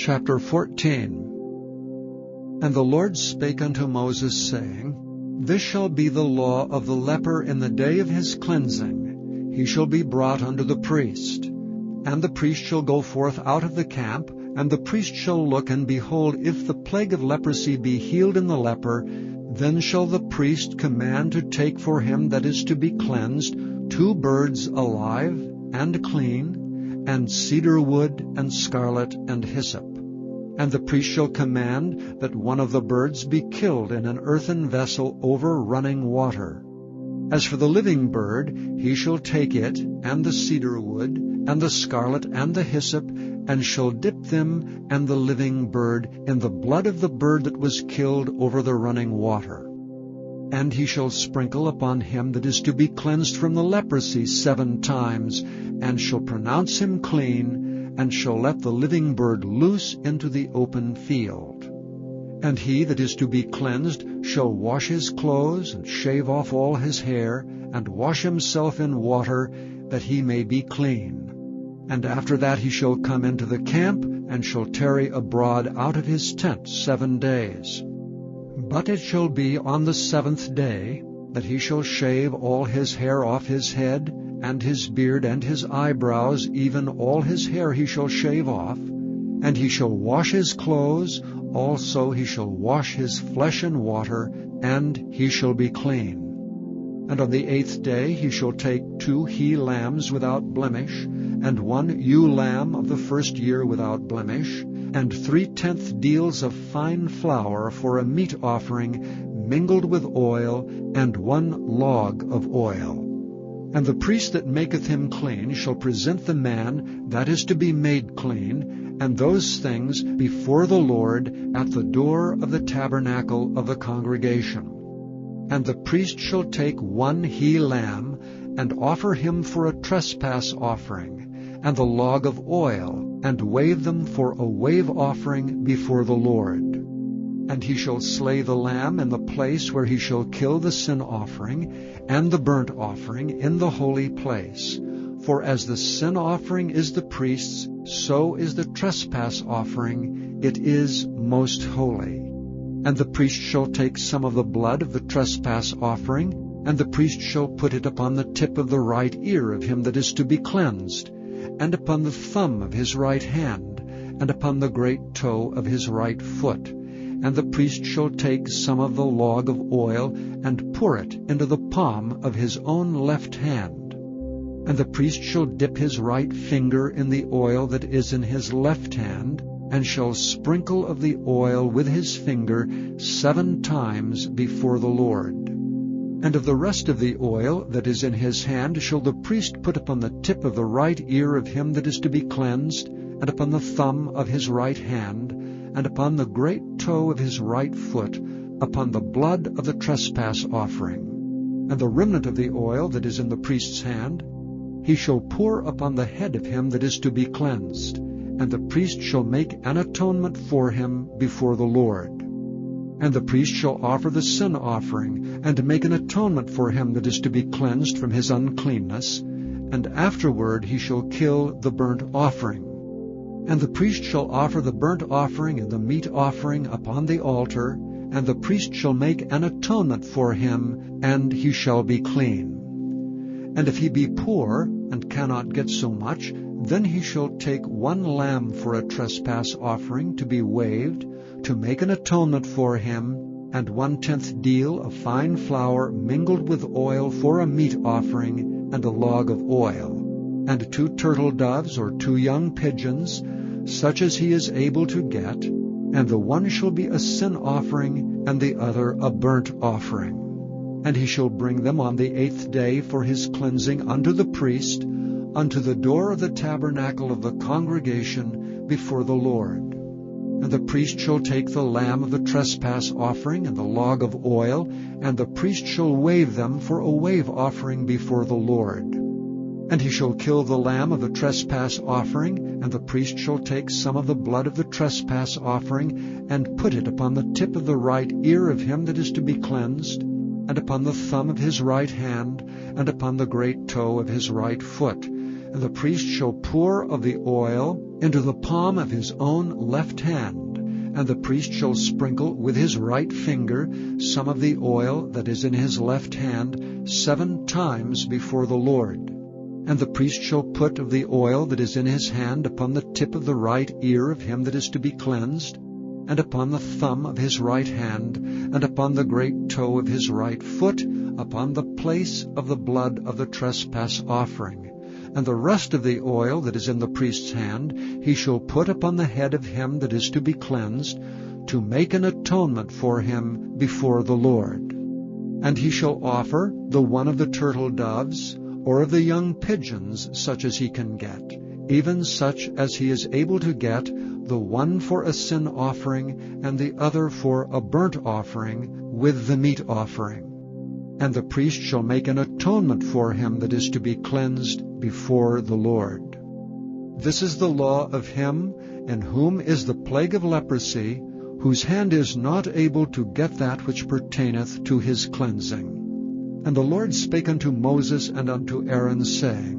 Chapter 14. And the Lord spake unto Moses, saying, This shall be the law of the leper in the day of his cleansing. He shall be brought unto the priest. And the priest shall go forth out of the camp, and the priest shall look, and behold, if the plague of leprosy be healed in the leper, then shall the priest command to take for him that is to be cleansed 2 birds alive and clean, and cedar wood, and scarlet, and hyssop. And the priest shall command that one of the birds be killed in an earthen vessel over running water. As for the living bird, he shall take it, and the cedar wood, and the scarlet, and the hyssop, and shall dip them and the living bird in the blood of the bird that was killed over the running water. And he shall sprinkle upon him that is to be cleansed from the leprosy 7 times, and shall pronounce him clean, and shall let the living bird loose into the open field. And he that is to be cleansed shall wash his clothes, and shave off all his hair, and wash himself in water, that he may be clean. And after that he shall come into the camp, and shall tarry abroad out of his tent 7 days. But it shall be on the 7th day that he shall shave all his hair off his head, and his beard, and his eyebrows, even all his hair he shall shave off. And he shall wash his clothes, also he shall wash his flesh in water, and he shall be clean. And on the 8th day he shall take 2 he-lambs without blemish, and 1 ewe-lamb of the first year without blemish, and 3/10 deals of fine flour for a meat offering mingled with oil, and 1 log of oil. And the priest that maketh him clean shall present the man that is to be made clean, and those things before the Lord at the door of the tabernacle of the congregation. And the priest shall take 1 he-lamb, and offer him for a trespass offering, and the log of oil, and wave them for a wave offering before the Lord. And he shall slay the lamb in the place where he shall kill the sin offering and the burnt offering in the holy place. For as the sin offering is the priest's, so is the trespass offering. It is most holy. And the priest shall take some of the blood of the trespass offering, and the priest shall put it upon the tip of the right ear of him that is to be cleansed, and upon the thumb of his right hand, and upon the great toe of his right foot. And the priest shall take some of the log of oil, and pour it into the palm of his own left hand. And the priest shall dip his right finger in the oil that is in his left hand, and shall sprinkle of the oil with his finger 7 times before the Lord. And of the rest of the oil that is in his hand shall the priest put upon the tip of the right ear of him that is to be cleansed, and upon the thumb of his right hand, and upon the great toe of his right foot, upon the blood of the trespass offering. And the remnant of the oil that is in the priest's hand he shall pour upon the head of him that is to be cleansed, and the priest shall make an atonement for him before the Lord. And the priest shall offer the sin offering, and make an atonement for him that is to be cleansed from his uncleanness, and afterward he shall kill the burnt offering. And the priest shall offer the burnt offering and the meat offering upon the altar, and the priest shall make an atonement for him, and he shall be clean. And if he be poor, and cannot get so much, then he shall take 1 lamb for a trespass offering to be waved, to make an atonement for him, and 1/10 deal of fine flour mingled with oil for a meat offering, and a log of oil, and 2 turtle doves or 2 young pigeons, such as he is able to get, and the one shall be a sin offering, and the other a burnt offering. And he shall bring them on the 8th day for his cleansing unto the priest, unto the door of the tabernacle of the congregation before the Lord. And the priest shall take the lamb of the trespass offering and the log of oil, and the priest shall wave them for a wave offering before the Lord. And he shall kill the lamb of the trespass offering, and the priest shall take some of the blood of the trespass offering, and put it upon the tip of the right ear of him that is to be cleansed, and upon the thumb of his right hand, and upon the great toe of his right foot, And the priest shall pour of the oil into the palm of his own left hand, and the priest shall sprinkle with his right finger some of the oil that is in his left hand 7 times before the Lord. And the priest shall put of the oil that is in his hand upon the tip of the right ear of him that is to be cleansed, and upon the thumb of his right hand, and upon the great toe of his right foot, upon the place of the blood of the trespass offering. And the rest of the oil that is in the priest's hand he shall put upon the head of him that is to be cleansed, to make an atonement for him before the Lord. And he shall offer the one of the turtle doves, or of the young pigeons, such as he can get, even such as he is able to get, the one for a sin offering, and the other for a burnt offering, with the meat offering. And the priest shall make an atonement for him that is to be cleansed before the Lord. This is the law of him in whom is the plague of leprosy, whose hand is not able to get that which pertaineth to his cleansing. And the Lord spake unto Moses and unto Aaron, saying,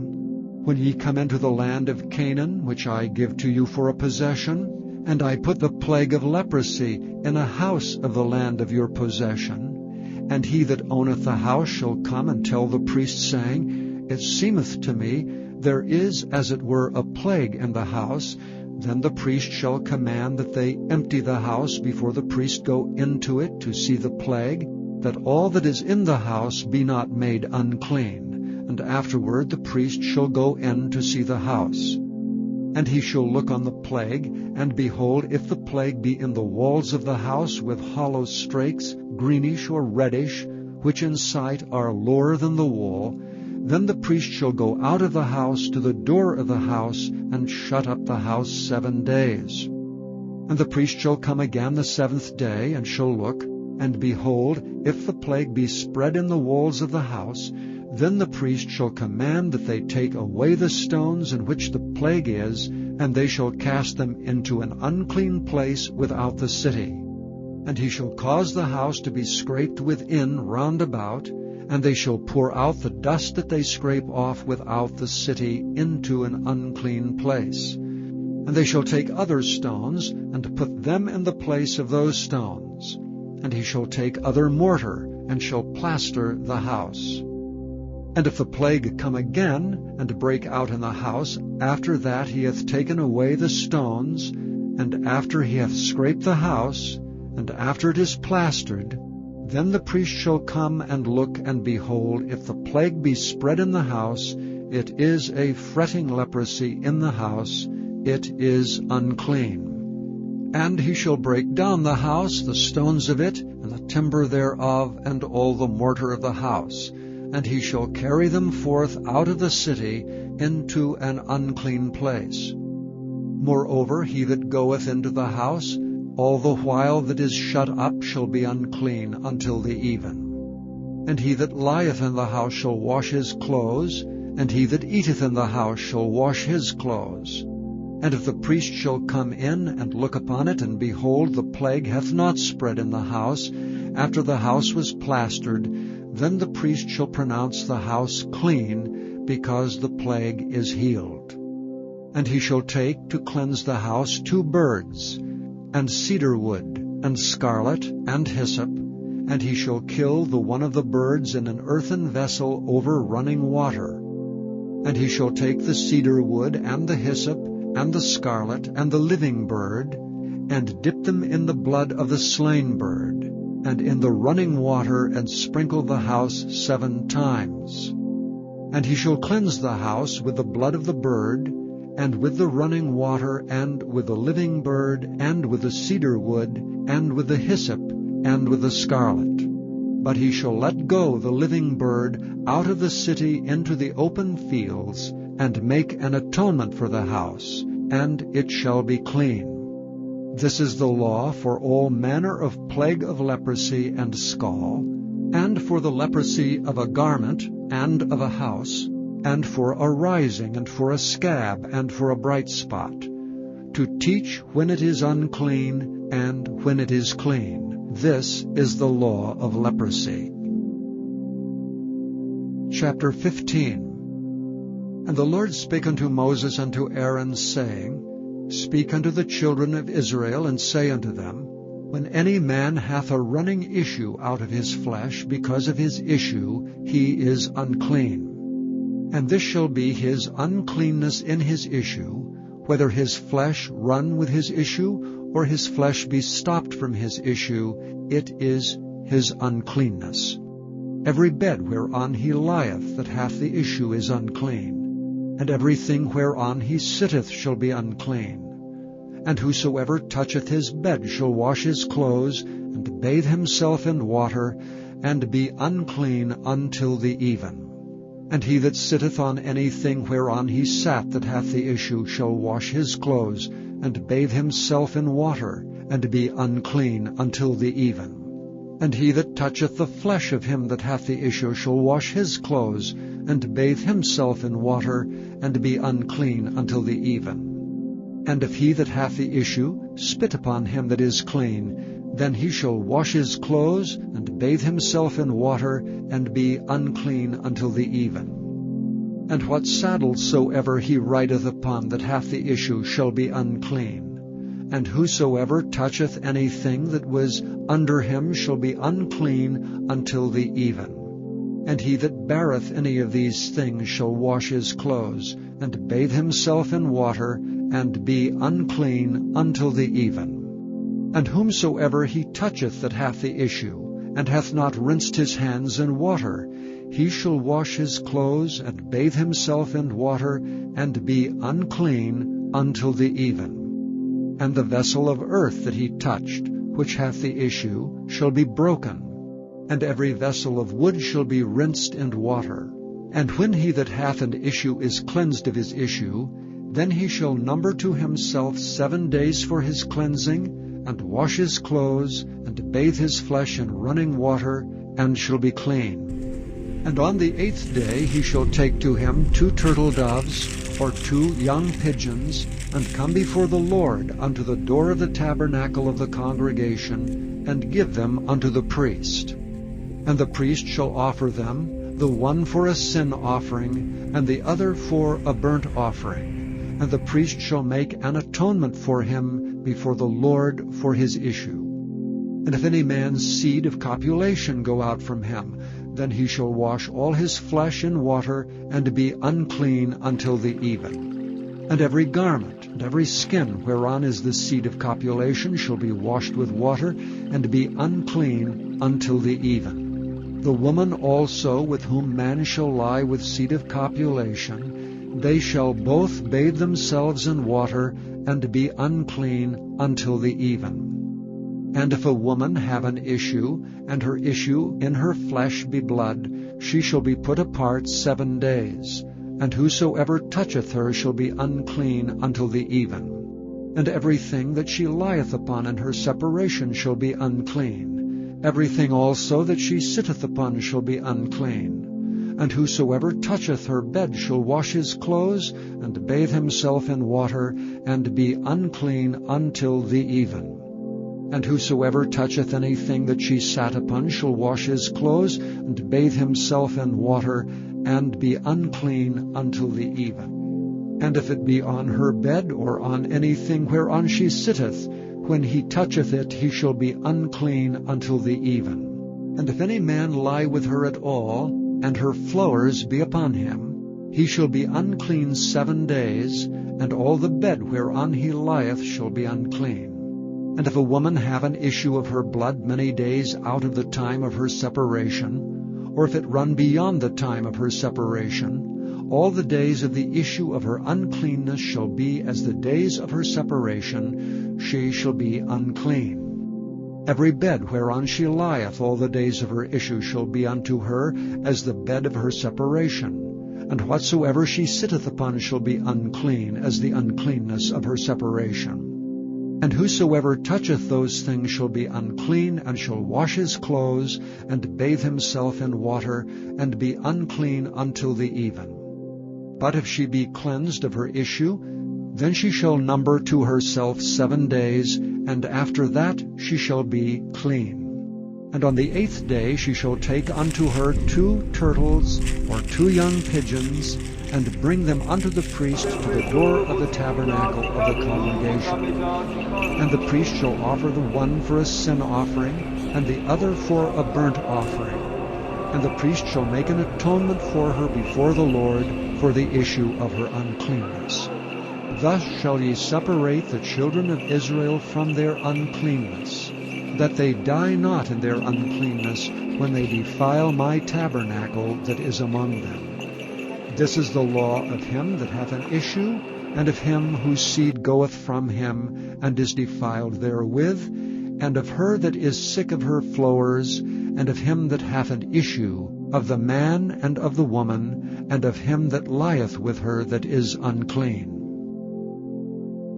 When ye come into the land of Canaan, which I give to you for a possession, and I put the plague of leprosy in a house of the land of your possession, and he that owneth the house shall come and tell the priest, saying, It seemeth to me there is as it were a plague in the house, then the priest shall command that they empty the house before the priest go into it to see the plague, that all that is in the house be not made unclean. And afterward the priest shall go in to see the house. And he shall look on the plague, and behold, if the plague be in the walls of the house with hollow strakes, greenish or reddish, which in sight are lower than the wall, then the priest shall go out of the house to the door of the house, and shut up the house 7 days. And the priest shall come again the 7th day, and shall look, and behold, if the plague be spread in the walls of the house, then the priest shall command that they take away the stones in which the plague is, and they shall cast them into an unclean place without the city. And he shall cause the house to be scraped within round about, and they shall pour out the dust that they scrape off without the city into an unclean place. And they shall take other stones, and put them in the place of those stones. And he shall take other mortar, and shall plaster the house. And if the plague come again, and break out in the house, after that he hath taken away the stones, and after he hath scraped the house, and after it is plastered, then the priest shall come and look, and behold, if the plague be spread in the house, it is a fretting leprosy in the house, it is unclean. And he shall break down the house, the stones of it, and the timber thereof, and all the mortar of the house, and he shall carry them forth out of the city into an unclean place. Moreover, he that goeth into the house, all the while that is shut up, shall be unclean until the even. And he that lieth in the house shall wash his clothes, and he that eateth in the house shall wash his clothes. And if the priest shall come in and look upon it, and behold, the plague hath not spread in the house, after the house was plastered, then the priest shall pronounce the house clean, because the plague is healed. And he shall take to cleanse the house 2 birds, and cedar wood, and scarlet, and hyssop, and he shall kill the one of the birds in an earthen vessel over running water. And he shall take the cedar wood, and the hyssop, and the scarlet, and the living bird, and dip them in the blood of the slain bird, and in the running water, and sprinkle the house 7 times. And he shall cleanse the house with the blood of the bird, and with the running water, and with the living bird, and with the cedar wood, and with the hyssop, and with the scarlet. But he shall let go the living bird out of the city into the open fields, and make an atonement for the house, and it shall be clean. This is the law for all manner of plague of leprosy and scall, and for the leprosy of a garment, and of a house, and for a rising, and for a scab, and for a bright spot, to teach when it is unclean, and when it is clean. This is the law of leprosy. Chapter 15. And the Lord spake unto Moses and to Aaron, saying, Speak unto the children of Israel, and say unto them, When any man hath a running issue out of his flesh, because of his issue he is unclean. And this shall be his uncleanness in his issue, whether his flesh run with his issue, or his flesh be stopped from his issue, it is his uncleanness. Every bed whereon he lieth that hath the issue is unclean, and everything whereon he sitteth shall be unclean. And whosoever toucheth his bed shall wash his clothes, and bathe himself in water, and be unclean until the even. And he that sitteth on anything whereon he sat that hath the issue shall wash his clothes, and bathe himself in water, and be unclean until the even. And he that toucheth the flesh of him that hath the issue shall wash his clothes, and bathe himself in water, and be unclean until the even. And if he that hath the issue spit upon him that is clean, then he shall wash his clothes, and bathe himself in water, and be unclean until the even. And what saddle soever he rideth upon that hath the issue shall be unclean. And whosoever toucheth anything that was under him shall be unclean until the even. And he that beareth any of these things shall wash his clothes, and bathe himself in water, and be unclean until the even. And whomsoever he toucheth that hath the issue, and hath not rinsed his hands in water, he shall wash his clothes, and bathe himself in water, and be unclean until the even. And the vessel of earth that he touched, which hath the issue, shall be broken, and every vessel of wood shall be rinsed in water. And when he that hath an issue is cleansed of his issue, then he shall number to himself 7 days for his cleansing, and wash his clothes, and bathe his flesh in running water, and shall be clean. And on the 8th day he shall take to him 2 turtle doves, or 2 young pigeons, and come before the Lord unto the door of the tabernacle of the congregation, and give them unto the priest. And the priest shall offer them, the one for a sin offering, and the other for a burnt offering. And the priest shall make an atonement for him before the Lord for his issue. And if any man's seed of copulation go out from him, then he shall wash all his flesh in water, and be unclean until the even. And every garment and every skin whereon is the seed of copulation shall be washed with water, and be unclean until the even. The woman also with whom man shall lie with seed of copulation, they shall both bathe themselves in water, and be unclean until the even. And if a woman have an issue, and her issue in her flesh be blood, she shall be put apart 7 days. And whosoever toucheth her shall be unclean until the even. And everything that she lieth upon in her separation shall be unclean. Everything also that she sitteth upon shall be unclean. And whosoever toucheth her bed shall wash his clothes, and bathe himself in water, and be unclean until the even. And whosoever toucheth anything that she sat upon shall wash his clothes, and bathe himself in water, and be unclean until the even. And if it be on her bed, or on anything whereon she sitteth, when he toucheth it, he shall be unclean until the even. And if any man lie with her at all, and her flowers be upon him, he shall be unclean 7 days, and all the bed whereon he lieth shall be unclean. And if a woman have an issue of her blood many days out of the time of her separation, or if it run beyond the time of her separation, all the days of the issue of her uncleanness shall be as the days of her separation, she shall be unclean. Every bed whereon she lieth all the days of her issue shall be unto her as the bed of her separation, and whatsoever she sitteth upon shall be unclean as the uncleanness of her separation. And whosoever toucheth those things shall be unclean, and shall wash his clothes, and bathe himself in water, and be unclean until the even. But if she be cleansed of her issue, then she shall number to herself 7 days, and after that she shall be clean. And on the 8th day she shall take unto her 2 turtles, or 2 young pigeons, and bring them unto the priest to the door of the tabernacle of the congregation. And the priest shall offer the one for a sin offering, and the other for a burnt offering. And the priest shall make an atonement for her before the Lord for the issue of her uncleanness. Thus shall ye separate the children of Israel from their uncleanness, that they die not in their uncleanness when they defile my tabernacle that is among them. This is the law of him that hath an issue, and of him whose seed goeth from him, and is defiled therewith, and of her that is sick of her flowers, and of him that hath an issue, of the man and of the woman, and of him that lieth with her that is unclean.